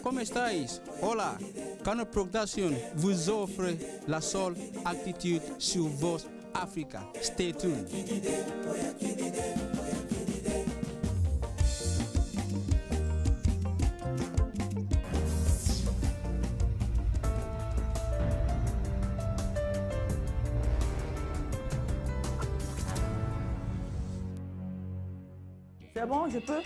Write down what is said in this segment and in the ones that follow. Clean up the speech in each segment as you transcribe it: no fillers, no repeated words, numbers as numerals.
¿cómo estáis? Hola, Cano Production vous offre la seule attitude sur Vox Africa. Stay tuned. C'est bon, je peux?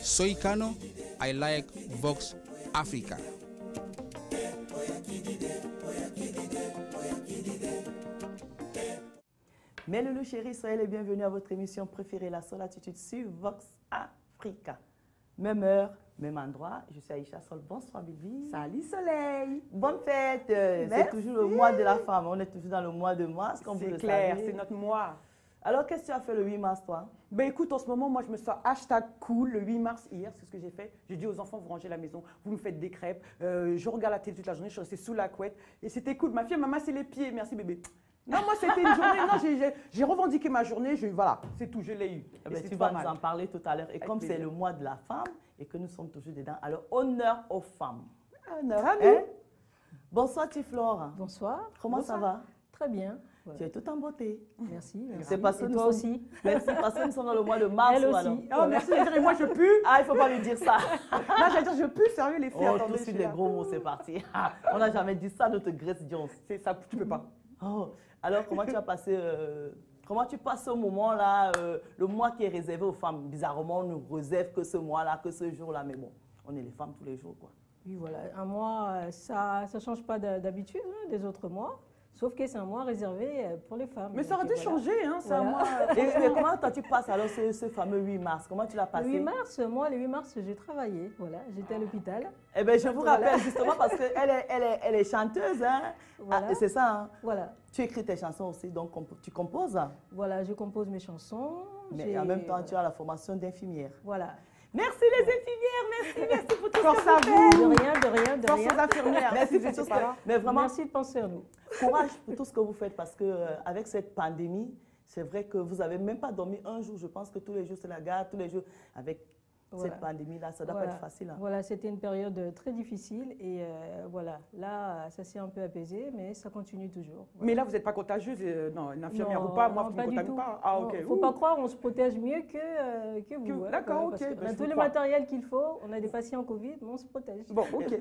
Soy Cano, I like Vox Africa. Mes loulous chéris, soyez les bienvenus à votre émission préférée, La Seule Attitude sur Vox Africa. Même heure, même endroit. Je suis Aïcha Sol. Bonsoir, Bibi. Salut Soleil. Bonne fête. C'est toujours le mois de la femme. On est toujours dans le mois de mars, comme vous le clair, savez. c'est notre mois. Alors, qu'est-ce que tu as fait le 8 mars, toi? Ben écoute, en ce moment, moi, je me sens #cool le 8 mars hier. C'est ce que j'ai fait. J'ai dit aux enfants, vous rangez la maison, vous me faites des crêpes. Je regarde la télé toute la journée, je suis restée sous la couette. Et c'était cool. Ma fille m'a massé les pieds. Merci, bébé. Non, moi, c'était une journée. Non, j'ai revendiqué ma journée. Voilà, c'est tout, je l'ai eu. Eh ben, tu vas nous en parler tout à l'heure. Et comme c'est le mois de la femme et que nous sommes toujours dedans, alors honneur aux femmes. Honneur à nous. Hein? Bonsoir, Tiflore. Bonsoir. Comment ça va? Très bien. Ouais. Tu es tout en beauté. Merci. C'est parce que et nous toi sommes... aussi. Merci, parce que nous sommes dans le mois de mars. Elle aussi. Alors. Oh, merci, et moi, je pue. Ah, il ne faut pas lui dire ça. Là, j'allais dire, je pue, sérieux, les filles. Oh, attendez, tout de suite, les gros mots, c'est parti. On n'a jamais dit ça, notre Grace Jones. C'est ça, tu peux pas. Oh, alors, comment tu as passé... Comment tu passes ce moment-là, le mois qui est réservé aux femmes? Bizarrement, on ne réserve que ce mois-là, que ce jour-là. Mais bon, on est les femmes tous les jours, quoi. Oui, voilà. Un mois, ça ne change pas d'habitude des autres mois. Sauf que c'est un mois réservé pour les femmes. Mais ça aurait dû changer, hein, c'est un mois. Et comment toi, tu passes alors ce fameux 8 mars? Comment tu l'as passé? Le 8 mars, moi, le 8 mars, j'ai travaillé. Voilà, j'étais à l'hôpital. Eh bien, je vous rappelle justement parce qu'elle est chanteuse, hein? Voilà. Ah, c'est ça, hein? Voilà. Tu écris tes chansons aussi, donc tu composes? Voilà, je compose mes chansons. Mais en même temps, tu as la formation d'infirmière. Voilà. Merci les infirmières, merci pour tout ce que Force à vous faites. vous. De rien. Force aux infirmières. Merci pour tout ce que... Mais vraiment, Merci de penser à nous. courage pour tout ce que vous faites parce qu'avec cette pandémie, c'est vrai que vous n'avez même pas dormi un jour. Je pense que tous les jours, c'est la garde, tous les jours. Avec cette pandémie-là, ça ne doit pas être facile. Hein. Voilà, c'était une période très difficile et voilà, là, ça s'est un peu apaisé, mais ça continue toujours. Voilà. Mais là, vous n'êtes pas contagieuse, non, une infirmière ou pas, moi, vous ne me contaminez pas. Ah, ok. Il ne faut pas croire, on se protège mieux que vous. D'accord, voilà, ok. On a tout le matériel qu'il faut, on a des patients Covid, mais on se protège. Bon, ok.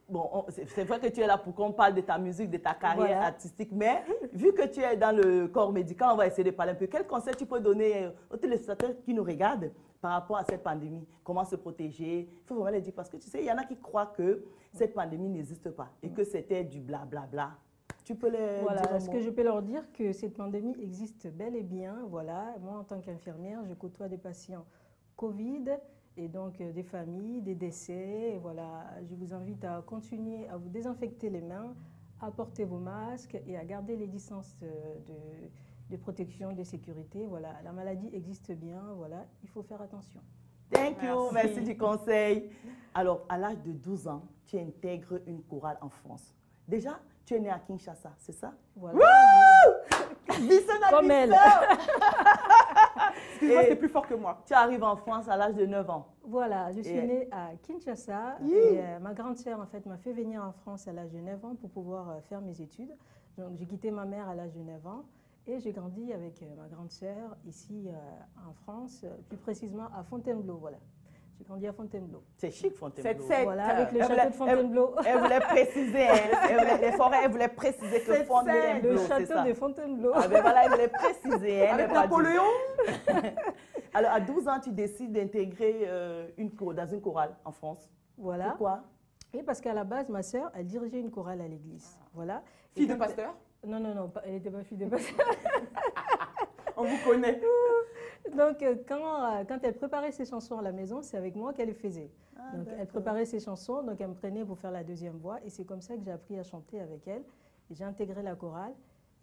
Bon, c'est vrai que tu es là pour qu'on parle de ta musique, de ta carrière artistique, mais vu que tu es dans le corps médical, on va essayer de parler un peu. Quel conseil tu peux donner aux téléspectateurs qui nous regardent par rapport à cette pandémie? Comment se protéger? Il faut vraiment le dire parce que tu sais, il y en a qui croient que cette pandémie n'existe pas et que c'était du blablabla. Tu peux les dire ce que je peux leur dire, que cette pandémie existe bel et bien. Voilà, moi en tant qu'infirmière, je côtoie des patients Covid et donc des familles, des décès. Et voilà, je vous invite à continuer à vous désinfecter les mains, à porter vos masques et à garder les distances de protection, de sécurité. Voilà, la maladie existe bien, voilà, il faut faire attention. Thank you, merci du conseil. Alors, à l'âge de 12 ans, tu intègres une chorale en France. Déjà, tu es né à Kinshasa, c'est ça? Voilà. Comme elle. Excuse-moi, c'est plus fort que moi. Tu arrives en France à l'âge de 9 ans. Voilà, je suis née à Kinshasa et ma grande sœur en fait m'a fait venir en France à l'âge de 9 ans pour pouvoir faire mes études. Donc j'ai quitté ma mère à l'âge de 9 ans et j'ai grandi avec ma grande sœur ici en France, plus précisément à Fontainebleau, voilà. J'ai grandi à Fontainebleau. C'est chic Fontainebleau. Voilà, avec le château de Fontainebleau. Elle voulait préciser, les forêts, elle voulait préciser que Fontainebleau, le château de Fontainebleau. Ah ben voilà, elle voulait préciser. Avec Napoléon. Alors, à 12 ans, tu décides d'intégrer dans une chorale en France. Voilà. Pourquoi? Et parce qu'à la base, ma sœur, elle dirigeait une chorale à l'église. Voilà. Fille de pasteur? Non, non, non, elle n'était pas fille de pasteur. On vous connaît. Donc, quand elle préparait ses chansons à la maison, c'est avec moi qu'elle les faisait. Donc, elle préparait ses chansons, donc elle me prenait pour faire la deuxième voix. Et c'est comme ça que j'ai appris à chanter avec elle. Et j'ai intégré la chorale.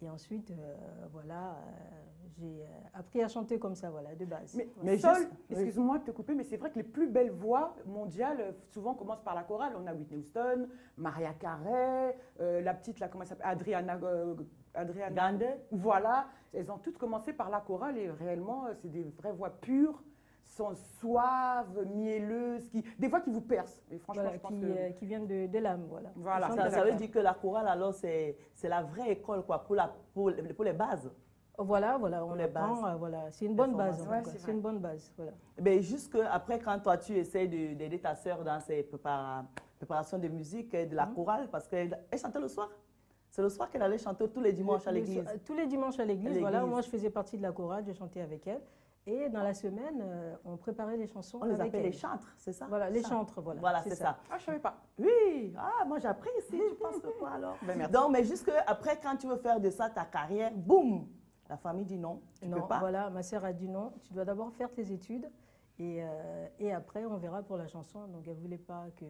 Et ensuite, voilà, j'ai appris à chanter comme ça, voilà, de base. Mais Sol, excuse-moi de te couper, mais c'est vrai que les plus belles voix mondiales souvent commencent par la chorale. On a Whitney Houston, Mariah Carey, la petite, là, comment elle s'appelle, Adriana Grande. Voilà, elles ont toutes commencé par la chorale et réellement, c'est des vraies voix pures, sont suaves, mielleuses, des voix qui vous percent. Et franchement, voilà, je pense que... qui viennent de l'âme, voilà. Voilà, ça veut dire que la chorale, alors, c'est la vraie école, quoi, pour les bases. Voilà, on apprend, voilà, c'est une bonne base. Ouais, c'est une bonne base, voilà. Mais jusque après, quand toi, tu essaies d'aider ta sœur dans ses préparations de musique, de la chorale, parce qu'elle chantait le soir. C'est le soir qu'elle allait chanter tous les dimanches à l'église. Tous les dimanches à l'église, voilà. Moi, je faisais partie de la chorale, je chantais avec elle. Et dans la semaine, on préparait les chansons avec elle. On les appelle les chantres, c'est ça? Voilà, les chantres, voilà. Voilà, c'est ça. Ah, je ne savais pas. Oui, moi j'ai appris ici, tu penses que quoi alors? Merci. Donc, mais jusque après, quand tu veux faire de ça ta carrière, boum, la famille dit non, tu ne peux pas. Voilà, ma sœur a dit non, tu dois d'abord faire tes études et après on verra pour la chanson. Donc elle ne voulait pas que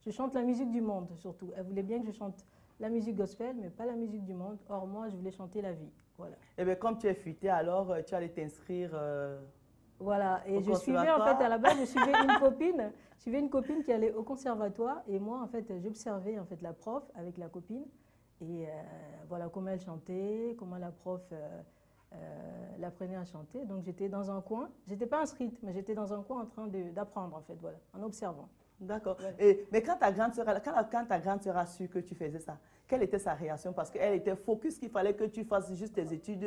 je chante la musique du monde surtout. Elle voulait bien que je chante la musique gospel, mais pas la musique du monde. Or moi, je voulais chanter la vie. Voilà. Et bien comme tu es fuité, alors tu allais t'inscrire. Voilà, et je suivais en fait à la base, je suivais une copine qui allait au conservatoire et moi en fait j'observais en fait la prof avec la copine et voilà comment elle chantait, comment la prof l'apprenait à chanter. Donc j'étais dans un coin, j'étais pas inscrite, mais j'étais dans un coin en train d'apprendre en fait, voilà, en observant. D'accord. Mais quand ta grande sœur a su que tu faisais ça, quelle était sa réaction? Parce qu'elle était focus qu'il fallait que tu fasses juste tes études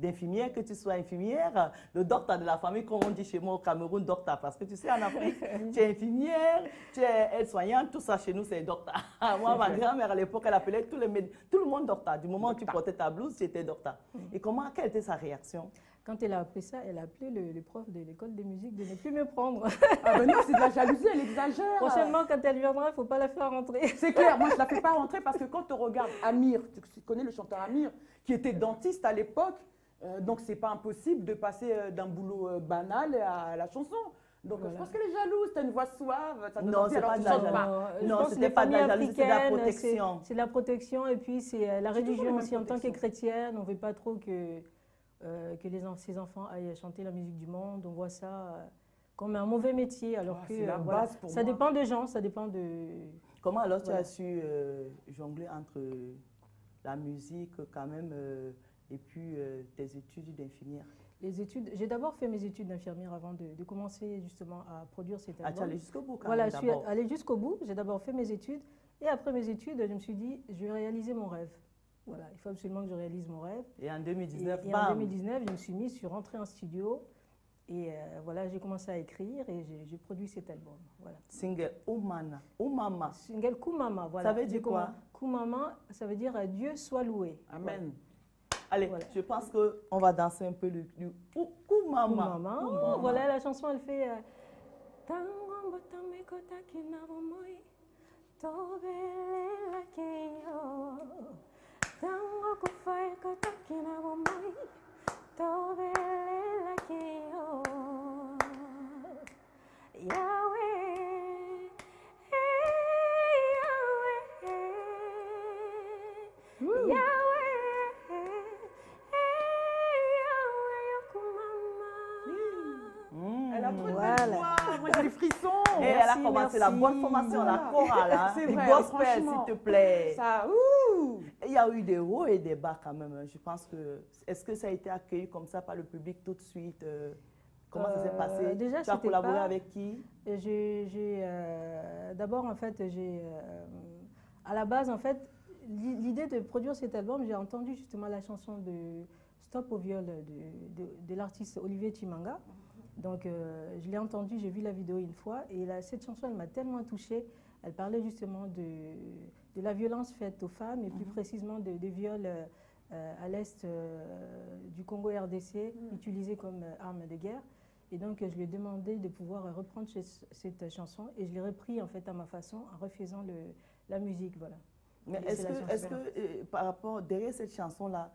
d'infirmière, que tu sois infirmière, le docteur de la famille, comme on dit chez moi au Cameroun, docteur. Parce que tu sais, en Afrique, tu es infirmière, tu es aide-soignante, tout ça chez nous, c'est docteur. Moi, ma grand-mère à l'époque, elle appelait tout le monde docteur. Du moment où tu portais ta blouse, tu étais docteur. Et quelle était sa réaction? Quand elle a appris ça, elle a appelé le prof de l'école de musique de ne plus me prendre. Ah ben non, c'est de la jalousie, elle exagère. Prochainement, quand elle viendra, il ne faut pas la faire rentrer. C'est clair, moi je ne la fais pas rentrer parce que quand on regarde Amir, tu connais le chanteur Amir, qui était dentiste à l'époque, donc c'est pas impossible de passer d'un boulot banal à la chanson. Donc voilà. Je pense qu'elle est jalouse, tu as une voix suave. Ça non, c'est pas de la jalousie. Non, c'était pas de la jalousie, c'est de la protection. C'est de la protection et puis c'est la religion aussi. En tant que chrétienne, on ne veut pas trop que ses enfants aillent chanter la musique du monde. On voit ça comme un mauvais métier, alors que la base pour ça dépend des gens, ça dépend de... Comment alors tu as su jongler entre la musique quand même et puis tes études d'infirmière? Les études, j'ai d'abord fait mes études d'infirmière avant de commencer justement à produire cet album. Ah, tu es allée jusqu'au bout quand même? Voilà, je suis allée jusqu'au bout. J'ai d'abord fait mes études et après mes études, je me suis dit, je vais réaliser mon rêve. Voilà, il faut absolument que je réalise mon rêve. Et en 2019, et en 2019, je me suis mise, je suis rentrée en studio et voilà, j'ai commencé à écrire et j'ai produit cet album. Voilà. Single Oumana, Oumama. Single Koumama, voilà. Ça veut dire quoi? Koumama, ça veut dire Dieu soit loué. Amen. Voilà. Allez, voilà. Je pense qu'on va danser un peu le Koumama. Oh, voilà, la chanson, elle fait... Tango kufai katakina bomai tobelela kiyo Yahweh Yahweh Elle a trop de belle voix. Moi j'ai des frissons. Et elle a commencé la bonne formation, la chorale, hein. C'est vrai, gospel, s'il te plaît. Ça, il y a eu des hauts et des bas quand même. Je pense que, est-ce que ça a été accueilli comme ça par le public tout de suite? Comment ça s'est passé? Déjà, tu as collaboré avec qui? D'abord, en fait, à la base, en fait, l'idée de produire cet album, j'ai entendu justement la chanson de Stop au viol de l'artiste Olivier Chimanga. Donc, je l'ai entendue, j'ai vu la vidéo une fois et cette chanson, elle m'a tellement touchée. Elle parlait justement de la violence faite aux femmes et plus précisément des viols à l'est du Congo RDC utilisés comme arme de guerre. Et donc, je lui ai demandé de pouvoir reprendre cette chanson et je l'ai repris en fait à ma façon en refaisant la musique, voilà. Mais est-ce que par rapport, derrière cette chanson-là,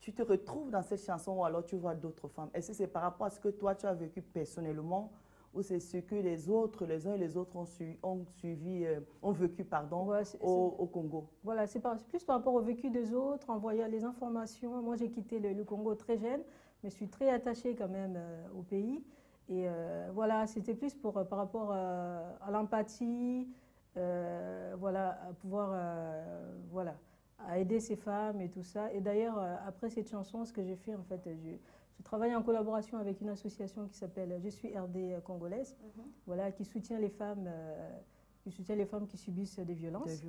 tu te retrouves dans cette chanson ou alors tu vois d'autres femmes? Est-ce que c'est par rapport à ce que toi tu as vécu personnellement ou c'est ce que les autres, les uns et les autres ont vécu pardon, ouais, au Congo? Voilà, c'est plus par rapport au vécu des autres, en voyant les informations. Moi, j'ai quitté le Congo très jeune, mais je suis très attachée quand même au pays. Et voilà, c'était plus par rapport à l'empathie, voilà, à pouvoir, voilà, à aider ces femmes et tout ça. Et d'ailleurs, après cette chanson, ce que j'ai fait, en fait, je travaille en collaboration avec une association qui s'appelle Je suis RD Congolaise, voilà, qui soutient les femmes qui subissent des violences.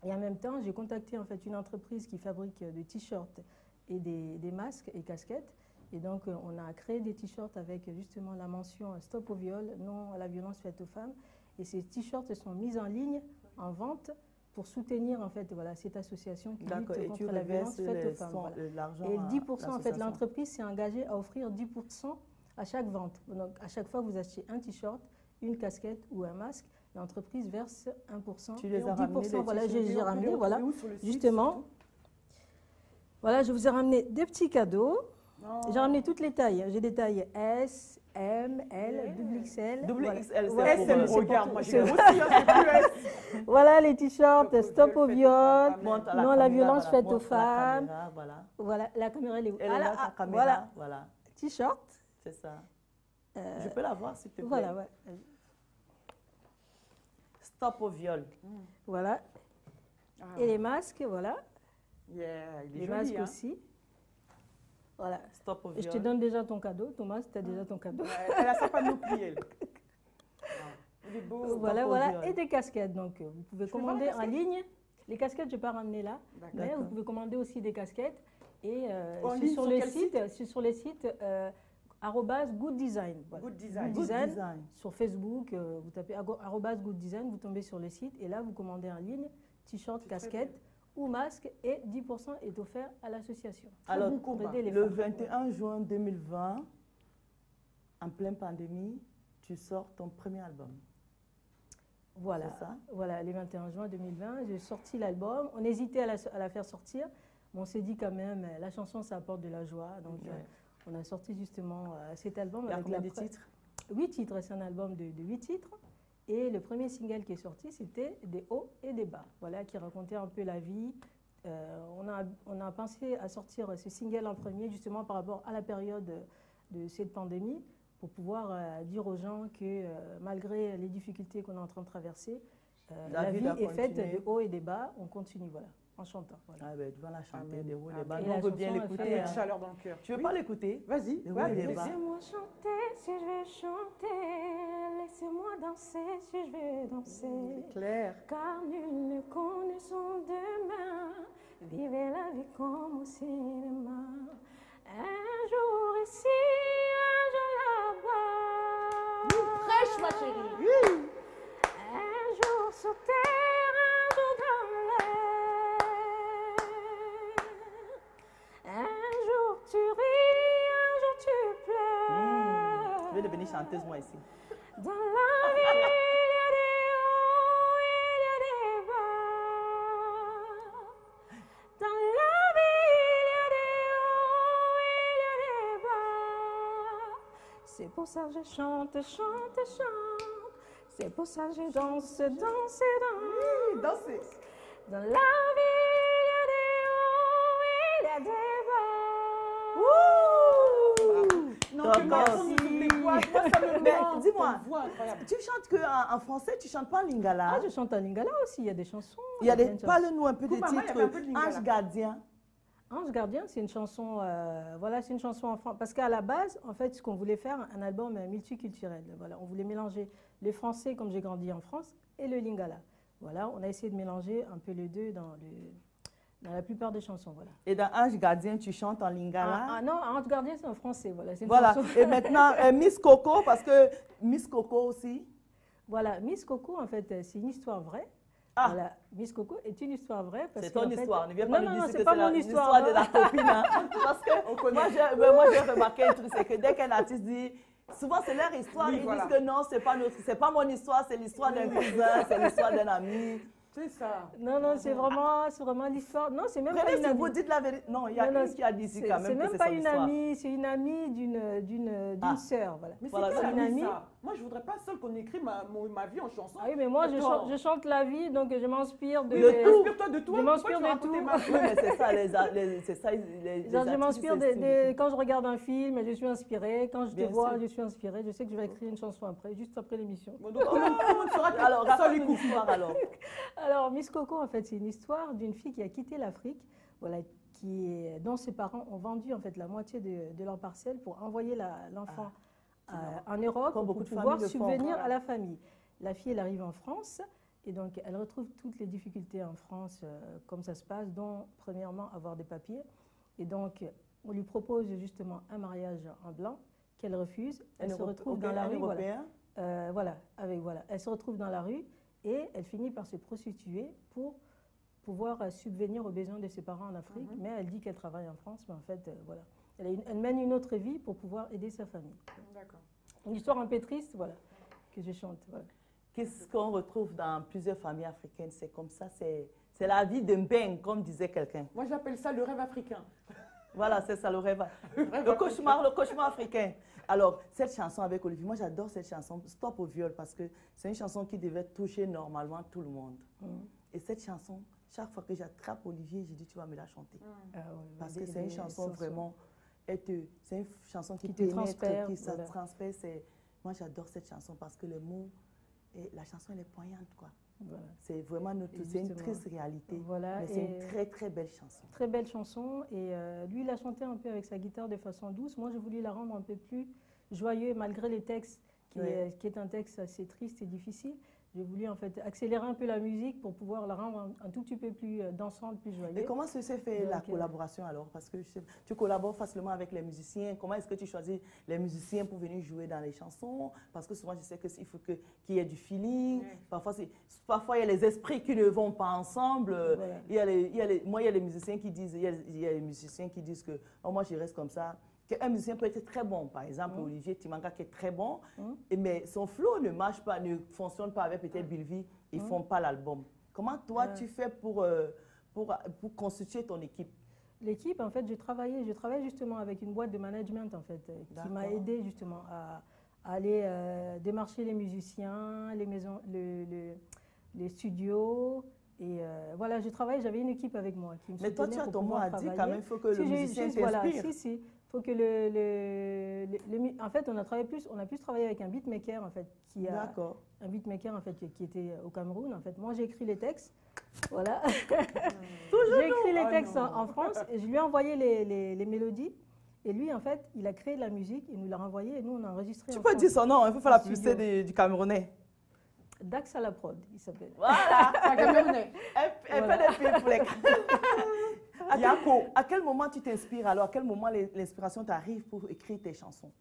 Et en même temps, j'ai contacté en fait une entreprise qui fabrique des t-shirts et des masques et casquettes. Et donc, on a créé des t-shirts avec justement la mention Stop au viol, non à la violence faite aux femmes. Et ces t-shirts sont mis en ligne, en vente, pour soutenir en fait voilà, cette association qui lutte contre la violence faite aux femmes. Voilà. Et 10%, en fait, l'entreprise s'est engagée à offrir 10% à chaque vente. Donc, à chaque fois que vous achetez un t-shirt, une casquette ou un masque, l'entreprise verse 1%. Tu les as 10%, voilà, j'ai ramené, voilà, justement. Voilà, je vous ai ramené des petits cadeaux. J'ai ramené toutes les tailles. J'ai des tailles S, M, L, XXL. XXL, voilà. C'est regarde, moi j'ai aussi. Voilà les t-shirts, Stop au viol, non à la violence faite aux femmes. Voilà, la caméra elle est où? Voilà. T-shirt. C'est ça. Je peux la voir s'il te plaît? Voilà, ouais. Stop au viol. Voilà. Et les masques, voilà. Yeah, il est les joli, masques hein? aussi. Voilà. Stop au viol. Et je te donne déjà ton cadeau. Thomas, tu as déjà ton cadeau. Elle a sa panoplie, elle. Il est beau. Voilà, voilà. Et des casquettes. Donc, vous pouvez commander en ligne. Les casquettes, je ne vais pas ramener là. Mais vous pouvez commander aussi des casquettes. Et c'est sur les sites @Good Design. Voilà. Good Design. Good Design. Sur Facebook, vous tapez @Good Design, vous tombez sur le site. Et là, vous commandez en ligne t-shirt, casquette ou masque et 10% est offert à l'association. Alors, le 21 juin 2020, en pleine pandémie, tu sors ton premier album. Voilà, ça? Voilà, le 21 juin 2020, j'ai sorti l'album. On hésitait à la faire sortir, mais on s'est dit quand même, la chanson, ça apporte de la joie. Donc, on a sorti justement cet album. Il y a combien de titres? 8 titres, c'est un album de 8 titres. Et le premier single qui est sorti, c'était Des hauts et des bas, voilà, qui racontait un peu la vie. On a pensé à sortir ce single en premier, justement par rapport à la période de cette pandémie, pour pouvoir dire aux gens que malgré les difficultés qu'on est en train de traverser, la vie est faite de hauts et des bas, on continue, voilà, en chantant. Voilà. Ah ben, tu vas la chanter, des hauts et des bas. On veut bien l'écouter. Avec chaleur dans le cœur. Tu veux pas l'écouter? Vas-y. Laissez-moi chanter si je veux chanter, laissez-moi danser si je veux danser. Claire. Car nul ne connaît son demain, vivez la vie comme au cinéma. Un jour ici, un jour là-bas. Fraîche, ma chérie. Un jour sur terre, un jour dans l'air. Un jour tu ris, un jour tu pleures. Je vais devenir chanteuse moi ici. Dans la vie, il y a des hauts, il y a des bas. Dans la vie, il y a des hauts, il y a des bas. C'est pour ça que je chante, chante, chante. C'est pour ça que je danse, danse, danse. Oui, dansez. Dans la vie, il y a des hauts, il y a des bas. Non, que merci. Dis-moi, tu chantes qu'en français, tu chantes pas en lingala? Ah, je chante en lingala aussi, il y a des chansons. Parle-nous un peu des titres. Ange Gardien. Ange Gardien, c'est une chanson, voilà, c'est une chanson en français. Parce qu'à la base, en fait, ce qu'on voulait faire, un album multiculturel. Voilà, on voulait mélanger le français, comme j'ai grandi en France, et le lingala. Voilà, on a essayé de mélanger un peu les deux dans la plupart des chansons. Voilà. Et dans Ange Gardien, tu chantes en lingala? Ah non, Ange Gardien, c'est en français. Voilà, Et maintenant, Miss Coco, parce que Miss Coco aussi. Voilà, Miss Coco, en fait, c'est une histoire vraie. Ah. Voilà, Miss Coco est une histoire vraie. C'est ton histoire, ne viens pas non, nous non, dire c'est que pas c'est mon l'histoire de la copine. Hein. Parce que moi, j'ai remarqué un truc, c'est que dès qu'un artiste dit, souvent c'est leur histoire, Oui, ils voilà. disent que non, c'est pas mon histoire, c'est l'histoire d'un cousin, c'est l'histoire d'un ami. C'est ça. Non, non, c'est vraiment l'histoire. Non, c'est même pas Prenez une si amie. vous dites la vérité. Non, il y a Non, non, une qui a dit ici quand même c'est que même c'est pas son une histoire. amie, c'est une amie d'une Ah. sœur, voilà. Mais c'est Voilà, quelle c'est une amie, amie. ça? Moi, je voudrais pas seule qu'on écrit ma vie en chanson. Ah oui, mais moi, Attends. je chante la vie, donc je m'inspire de... Oui, mais inspire-toi de toi. Je m'inspire pourquoi de tu tout. racontes ma Oui, vie? mais c'est ça, c'est ça, les Genre, je artistes, m'inspire c'est quand je regarde un film, je suis inspirée. Quand je te Bien vois, sûr. je suis inspirée. Je sais que je vais écrire une chanson après, juste après l'émission. Bon, donc, on saura que Alors, ça, les raconte une coups. histoire alors. Alors, Miss Coco, en fait, c'est une histoire d'une fille qui a quitté l'Afrique, voilà, dont ses parents ont vendu en fait la moitié de leur parcelle pour envoyer l'enfant en Europe Comme pour beaucoup de pouvoir familles le font, subvenir voilà. à la famille. La fille, elle arrive en France et donc elle retrouve toutes les difficultés en France, comme ça se passe, dont premièrement avoir des papiers. Et donc, on lui propose justement un mariage en blanc qu'elle refuse. Elle se retrouve dans la rue. Européen. Voilà. Elle se retrouve dans la rue et elle finit par se prostituer pour pouvoir subvenir aux besoins de ses parents en Afrique. Mais elle dit qu'elle travaille en France, mais en fait, voilà. Elle mène une autre vie pour pouvoir aider sa famille. D'accord. Une histoire un peu triste, voilà, que je chante. Voilà. Qu'est-ce qu'on retrouve dans plusieurs familles africaines? C'est comme ça, c'est la vie d'un bain, comme disait quelqu'un. Moi, j'appelle ça le rêve africain. Voilà, c'est ça le rêve. Le cauchemar africain. Alors, cette chanson avec Olivier, moi j'adore cette chanson, Stop au viol, parce que c'est une chanson qui devait toucher normalement tout le monde. Et cette chanson, chaque fois que j'attrape Olivier, je dis tu vas me la chanter. Parce que c'est une chanson vraiment, c'est une chanson qui te transperce, qui ça voilà. transperce. Moi j'adore cette chanson parce que les mots, et la chanson elle est poignante quoi. Voilà. C'est vraiment c'est une triste réalité, Voilà, mais c'est une très très belle chanson. Très belle chanson et lui il a chanté un peu avec sa guitare de façon douce. Moi je voulais la rendre un peu plus joyeux malgré les textes qui est un texte assez triste et difficile. J'ai voulu en fait accélérer un peu la musique pour pouvoir la rendre un tout petit peu plus dansante, plus joyeuse. Et comment se fait la collaboration alors? Parce que tu collabores facilement avec les musiciens. Comment est-ce que tu choisis les musiciens pour venir jouer dans les chansons? Parce que souvent je sais qu'il faut qu'il y ait du feeling. Parfois il y a les esprits qui ne vont pas ensemble. Moi il y a les musiciens qui disent, que oh, moi je reste comme ça. Un musicien peut être très bon, par exemple Olivier Timanga qui est très bon, mais son flow ne marche pas, ne fonctionne pas avec peut-être Bilvi, ils ne font pas l'album. Comment toi tu fais pour constituer ton équipe? L'équipe, en fait, je travaillais justement avec une boîte de management en fait, qui m'a aidé justement à aller démarcher les musiciens, les maisons, les studios. Et voilà, j'avais une équipe avec moi qui me soutenait. Mais toi, tu as ton mot à dire quand même, il faut que le musicien t'inspire. Voilà, si. Faut que en fait, on a plus travaillé avec un beatmaker en fait, un beatmaker en fait qui était au Cameroun en fait. Moi, j'ai écrit les textes, voilà. J'ai écrit les textes en France et je lui ai envoyé les mélodies. Et lui, en fait, il a créé de la musique, il nous l'a renvoyé et nous, on a enregistré. Tu peux dire son nom, il faut faire la publicité du Camerounais. Dax à la prod, il s'appelle. Voilà. C'est un Camerounais. Elle fait des pubs pour les À quel moment tu t'inspires alors? À quel moment l'inspiration t'arrive pour écrire tes chansons?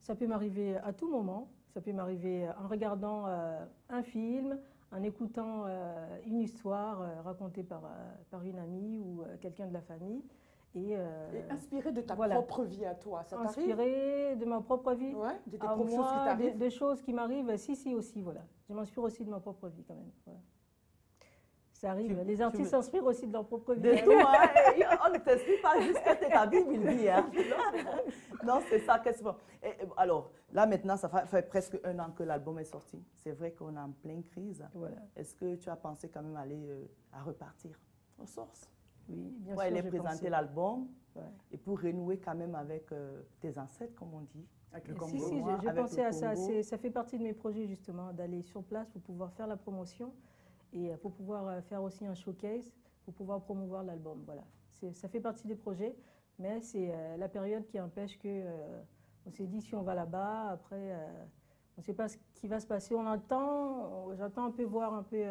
Ça peut m'arriver à tout moment. Ça peut m'arriver en regardant un film, en écoutant une histoire racontée par une amie ou quelqu'un de la famille. Et inspiré de ta propre vie à toi, ça t'arrive? Inspiré de ma propre vie? Ouais, de tes à propres choses qui moi, t'arrivent? des choses qui m'arrivent, si aussi, voilà. Je m'inspire aussi de ma propre vie quand même. Voilà. Ça arrive, les artistes s'inspirent aussi de leur propre vie. De tout, hein? On ne t'inspire pas juste que tu es ta Bible, hein? Non, c'est ça. Alors, là maintenant, ça fait presque 1 an que l'album est sorti. C'est vrai qu'on est en pleine crise. Voilà. Est-ce que tu as pensé quand même aller à repartir aux sources? Oui, bien sûr. Aller présenter l'album et pour renouer quand même avec tes ancêtres, comme on dit. Avec le Congo. Si, j'ai pensé à ça. Ça fait partie de mes projets justement, d'aller sur place pour pouvoir faire la promotion et pour pouvoir faire aussi un showcase, pour pouvoir promouvoir l'album. Voilà. Ça fait partie des projets, mais c'est la période qui empêche que... on s'est dit si on va là-bas, après, on ne sait pas ce qui va se passer. J'attends un peu voir un peu...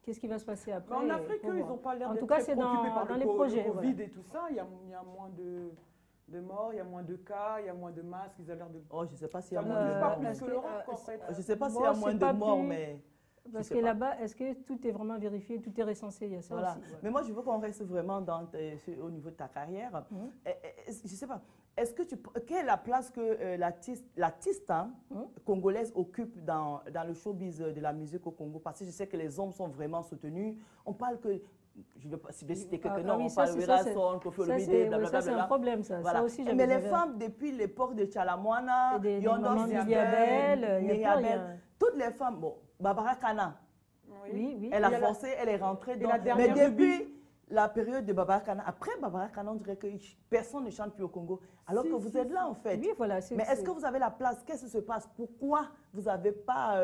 Qu'est-ce qui va se passer après? Mais en Afrique, ils n'ont pas l'air d'être très préoccupés par les projets, le Covid voilà. et tout ça. Il y a moins de morts, il y a moins de cas, il y a moins de masques. Ils ont l'air de... Oh, je ne sais pas s'il y a Ça moins de ne morts. pas plus que l'Europe, en fait. Je ne sais pas s'il y a moins de morts, mais... Parce que là-bas, est-ce que tout est vraiment vérifié, tout est recensé? Il y a ça Voilà. aussi. Ouais. Mais moi, je veux qu'on reste vraiment au niveau de ta carrière. Je ne sais pas, quelle est la place que l'artiste congolaise occupe dans le showbiz de la musique au Congo? Parce que je sais que les hommes sont vraiment soutenus. On parle que, je ne veux pas citer quelques noms, on parle de Rason, Kofi Olomide, blablabla. Ça, c'est un problème, ça. Voilà. Ça aussi, Mais les femmes, depuis l'époque de Chalamwana, Yondos, Myriabel, toutes les femmes, bon, Barbara Kana, oui. elle a forcé, elle est rentrée dans... Mais depuis la période de Barbara Kana, après Barbara Kana, on dirait que personne ne chante plus au Congo, alors que vous êtes là, en fait. Oui, voilà. Mais est-ce que vous avez la place? Qu'est-ce qui se passe? Pourquoi vous n'avez pas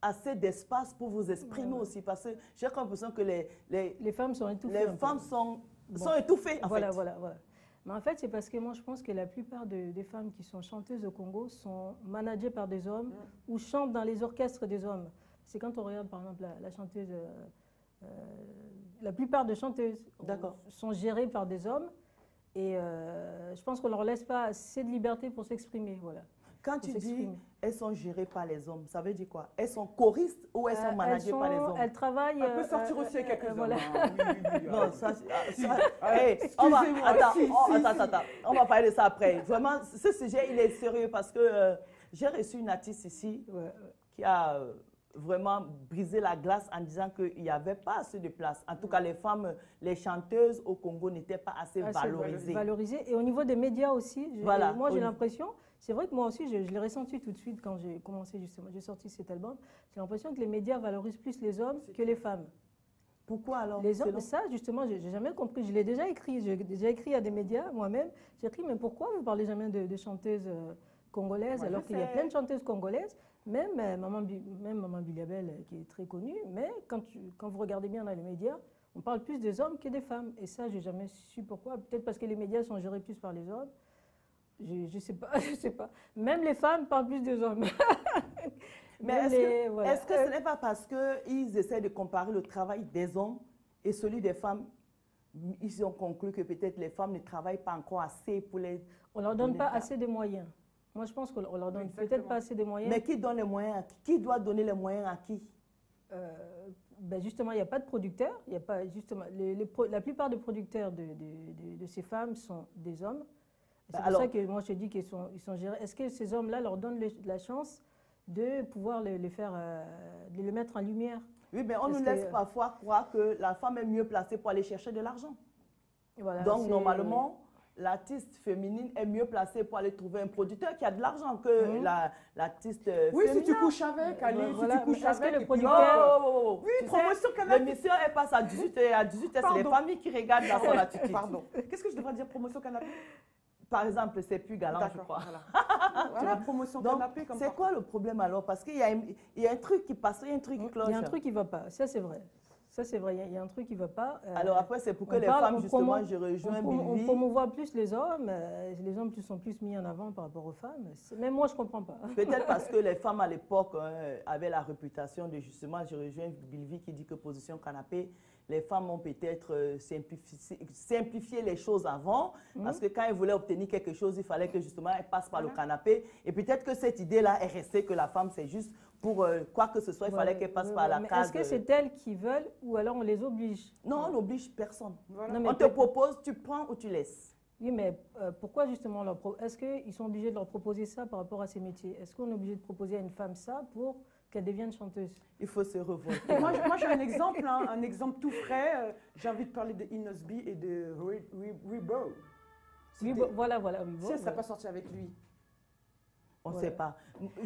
assez d'espace pour vous exprimer aussi? Parce que j'ai l'impression que les femmes sont étouffées. Les femmes sont étouffées, en fait. Voilà. Mais en fait, c'est parce que moi, je pense que la plupart des femmes qui sont chanteuses au Congo sont managées par des hommes ou chantent dans les orchestres des hommes. C'est quand on regarde, par exemple, la chanteuse, la plupart des chanteuses sont gérées par des hommes et je pense qu'on ne leur laisse pas assez de liberté pour s'exprimer. Voilà. Quand tu dis elles sont gérées par les hommes, ça veut dire quoi? Elles sont choristes ou elles sont managées par les hommes? Elles travaillent... On peut sortir aussi avec quelques voilà. hommes. Non, ça... Attends. On va parler de ça après. Vraiment, ce sujet, il est sérieux parce que j'ai reçu une artiste ici qui a vraiment brisé la glace en disant qu'il n'y avait pas assez de place. En tout cas, les femmes, les chanteuses au Congo n'étaient pas assez valorisées. Et au niveau des médias aussi, moi j'ai l'impression... C'est vrai que moi aussi, je l'ai ressenti tout de suite quand j'ai commencé justement, j'ai sorti cet album. J'ai l'impression que les médias valorisent plus les hommes que les femmes. Pourquoi alors? Les hommes, ça justement, j'ai jamais compris. Je l'ai déjà écrit. J'ai déjà écrit à des médias moi-même. J'ai écrit, mais pourquoi vous parlez jamais de chanteuses congolaises alors qu'il y a plein de chanteuses congolaises, même Maman Biliabel qui est très connue. Mais quand vous regardez bien dans les médias, on parle plus des hommes que des femmes. Et ça, j'ai jamais su pourquoi. Peut-être parce que les médias sont gérés plus par les hommes. Je sais pas. Même les femmes parlent plus des hommes. Mais est-ce que ce n'est pas parce qu'ils essaient de comparer le travail des hommes et celui des femmes? Ils ont conclu que peut-être les femmes ne travaillent pas encore assez pour les... On ne leur donne pas assez de moyens. Moi, je pense qu'on leur donne peut-être pas assez de moyens. Mais qui donne les moyens à qui? Qui doit donner les moyens à qui? Justement, il n'y a pas de producteurs. Il y a pas, justement, la plupart des producteurs de ces femmes sont des hommes. C'est pour ça que moi je dis qu'ils sont gérés. Est-ce que ces hommes-là leur donnent la chance de pouvoir les mettre en lumière? Oui, mais on nous laisse parfois croire que la femme est mieux placée pour aller chercher de l'argent. Voilà, donc normalement, l'artiste féminine est mieux placée pour aller trouver un producteur qui a de l'argent que l'artiste féminine. Oui, si tu couches avec, Ali, si tu couches avec. Le producteur... Oui, promotion canapé. L'émission, elle passe à 18h. C'est les familles qui regardent dans son attitude. Pardon. Qu'est-ce que je devrais dire, promotion canapé? Par exemple, c'est plus galant, je crois. Voilà, promotion canapé comme ça. C'est quoi le problème alors? Parce qu'il y a un truc qui passe, il y a un truc qui cloche. Il y a un truc qui ne va pas, ça c'est vrai. Ça c'est vrai, il y a un truc qui ne va pas. Alors après, c'est pour que les femmes, justement, je rejoins Billy. On promouvoit plus les hommes sont plus mis en avant par rapport aux femmes. Même moi, je ne comprends pas. Peut-être parce que les femmes à l'époque avaient la réputation de justement, je rejoins Billy qui dit que position canapé, les femmes ont peut-être simplifié les choses avant, parce que quand elles voulaient obtenir quelque chose, il fallait que justement elles passent par le canapé. Et peut-être que cette idée-là est restée que la femme, c'est juste pour quoi que ce soit, il fallait qu'elle passe par la case. Est-ce que c'est elles qui veulent ou alors on les oblige? Non, on n'oblige personne. Voilà. On te propose, tu prends ou tu laisses. Oui, mais pourquoi justement est-ce qu'ils sont obligés de leur proposer ça par rapport à ces métiers? Est-ce qu'on est obligé de proposer à une femme ça pour qu'elle devienne chanteuse? Il faut se revoir. Moi j'ai un exemple, un exemple tout frais. J'ai envie de parler de Inosby et de Rebo. Voilà. Si elle ne serait pas sortie avec lui. On ne sait pas.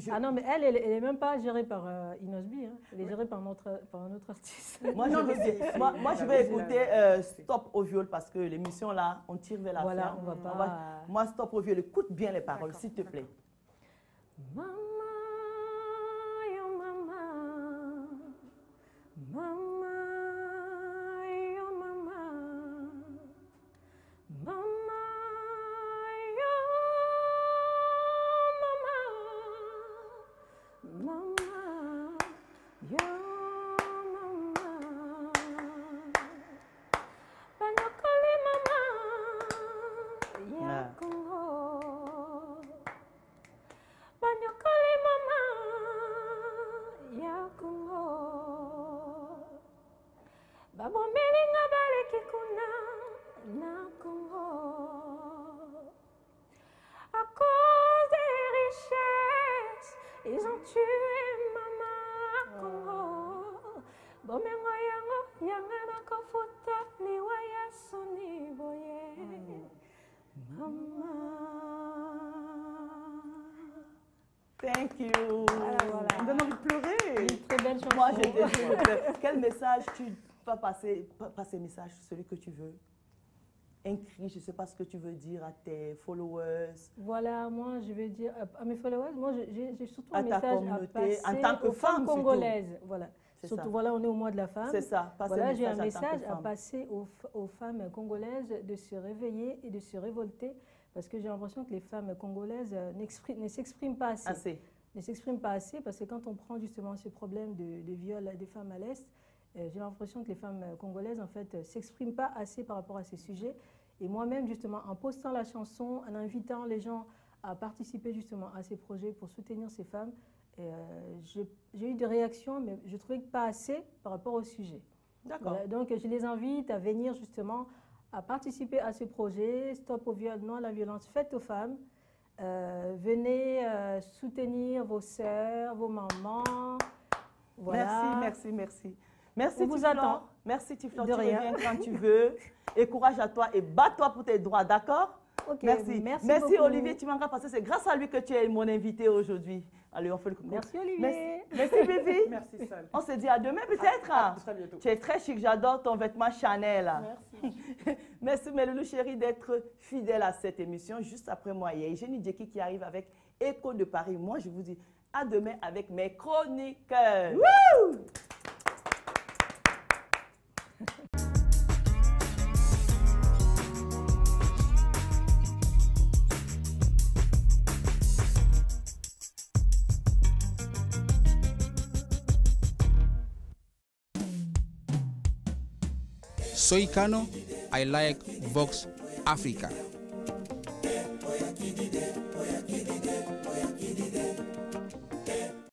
Ah non, mais elle n'est même pas gérée par Inosby. Hein. Elle est gérée par un autre artiste. Moi, je vais écouter Stop au viol parce que l'émission là, on tire vers la fin. Voilà, on va pas... Moi, Stop au viol, écoute bien les paroles, s'il te plaît. Maman, yo maman, maman, yo maman, maman, yo maman, maman, yo maman, panokoli maman, ya Congo. Banyokoli mama ya Congo. Thank you. Voilà. On donne envie de pleurer. Une très belle chanson. Moi, quel message tu vas passer, message, celui que tu veux? Un cri, je ne sais pas ce que tu veux dire à tes followers. Voilà, moi, je veux dire à mes followers, moi, j'ai surtout un à ta message communauté, à passer en tant que aux femmes femme, congolaises. Voilà. C'est Surtout, ça. voilà, on est au mois de la femme. C'est ça, passer Voilà, le j'ai un message en tant que message à femme. passer aux femmes congolaises de se réveiller et de se révolter parce que j'ai l'impression que les femmes congolaises ne s'expriment pas assez. Ne s'expriment pas assez parce que quand on prend justement ce problème de viol des femmes à l'Est, j'ai l'impression que les femmes congolaises, en fait, ne s'expriment pas assez par rapport à ces sujets. Et moi-même, justement, en postant la chanson, en invitant les gens à participer justement à ces projets pour soutenir ces femmes, j'ai eu des réactions, mais je trouvais que pas assez par rapport au sujet. D'accord. Voilà, donc, je les invite à venir justement à participer à ce projet, Stop au viol, non à la violence faite aux femmes. Venez soutenir vos sœurs, vos mamans. Voilà. Merci, merci, merci. Merci, On vous attend. Merci, Tiflor. De Tu rien. reviens quand tu veux. Et courage à toi et bats-toi pour tes droits, d'accord? Ok, merci. Merci beaucoup. Olivier Timanka, parce que c'est grâce à lui que tu es mon invité aujourd'hui. Allez, on fait le coucou. Merci Olivier. Merci Bibi. Merci, Sal. On se dit à demain peut-être. À bientôt. Tu es très chic, j'adore ton vêtement Chanel. Merci. Merci mes loulous chéris d'être fidèles à cette émission. Juste après moi, il y a Eugénie Djeki qui arrive avec Écho de Paris. Moi, je vous dis à demain avec mes chroniqueurs. Wouh! Soy Kano, I like Vox Africa.